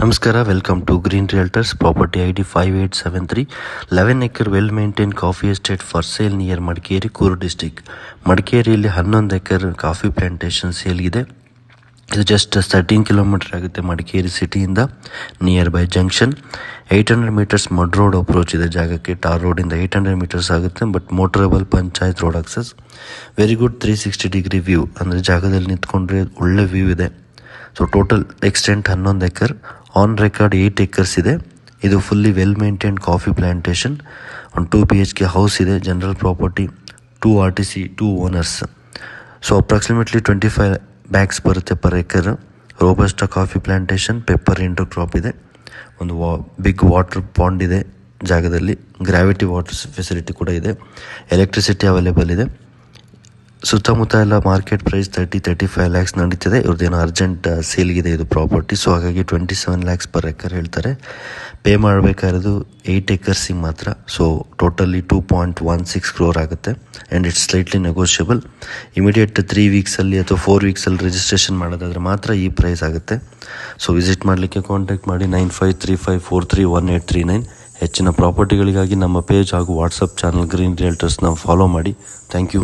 ನಮಸ್ಕಾರ, welcome to Green Realtors. Property ID 5873, 11 acre well maintain coffee estate for sale near Madikeri, Coorg district. ಮಡಿಕೇರಿಯಲ್ಲಿ 11 acre coffee plantation ಸೇಲ್ಗಿದೆ. ಇದು just 13 kilometre ಆಗುತ್ತೆ ಮಡಿಕೇರಿ ಸಿಟಿಯಿಂದ. Near by junction 800 metres mud road approach ಇದೆ ಜಾಗಕ್ಕೆ. Tar ರೋಡಿಂದ 800 metres ಆಗುತ್ತೆ, but motorable panchayat road access. Very good 360 degree view, ಅಂದರೆ ಜಾಗದಲ್ಲಿ ನಿಂತ್ಕೊಂಡ್ರೆ ಒಳ್ಳೆ ವ್ಯೂ ಇದೆ. So total extent 11 acre, on record 8 acres ಇದೆ. ಇದು fully well maintained coffee plantation. ಒಂದು 2 BHK ಹೌಸ್ ಇದೆ. General property, 2 RTC, 2 owners. So approximately 25 bags ಬರುತ್ತೆ per acre. Robusta coffee plantation, pepper inter crop ಇದೆ. ಒಂದು ಬಿಗ್ ವಾಟರ್ ಪಾಂಡ್ ಇದೆ ಜಾಗದಲ್ಲಿ. Gravity water facility ಕೂಡ ಇದೆ. ಎಲೆಕ್ಟ್ರಿಸಿಟಿ ಅವೈಲೇಬಲ್ ಇದೆ. ಸುತ್ತಮುತ್ತ ಎಲ್ಲ ಮಾರ್ಕೆಟ್ ಪ್ರೈಸ್ 30-35 ಲ್ಯಾಕ್ಸ್ ನಡೀತಿದೆ. ಇವ್ರದ್ದೇನೋ ಅರ್ಜೆಂಟ್ ಸೇಲ್ಗಿದೆ ಇದು ಪ್ರಾಪರ್ಟಿ. ಸೊ ಹಾಗಾಗಿ 27 ಲ್ಯಾಕ್ಸ್ ಪರ್ ಎಕರ್ ಹೇಳ್ತಾರೆ. ಪೇ ಮಾಡಬೇಕಾಗಿರೋದು 8 ಎಕರ್ಸಿಗೆ ಮಾತ್ರ. ಸೊ ಟೋಟಲಿ 2.16 crore ಆಗುತ್ತೆ. And it's slightly negotiable. Immediate 3 ವೀಕ್ಸಲ್ಲಿ ಅಥವಾ 4 ವೀಕ್ಸಲ್ಲಿ ರಿಜಿಸ್ಟ್ರೇಷನ್ ಮಾಡೋದಾದರೆ ಮಾತ್ರ ಈ ಪ್ರೈಸ್ ಆಗುತ್ತೆ. ಸೊ ವಿಸಿಟ್ ಮಾಡಲಿಕ್ಕೆ ಕಾಂಟ್ಯಾಕ್ಟ್ ಮಾಡಿ 9535431839. ಹೆಚ್ಚಿನ ಪ್ರಾಪರ್ಟಿಗಳಿಗಾಗಿ ನಮ್ಮ ಪೇಜ್ ಹಾಗೂ ವಾಟ್ಸಪ್ ಚಾನಲ್ ಗ್ರೀನ್ ರಿಯಲ್ಟರ್ಸ್ನ ಫಾಲೋ ಮಾಡಿ. Thank you.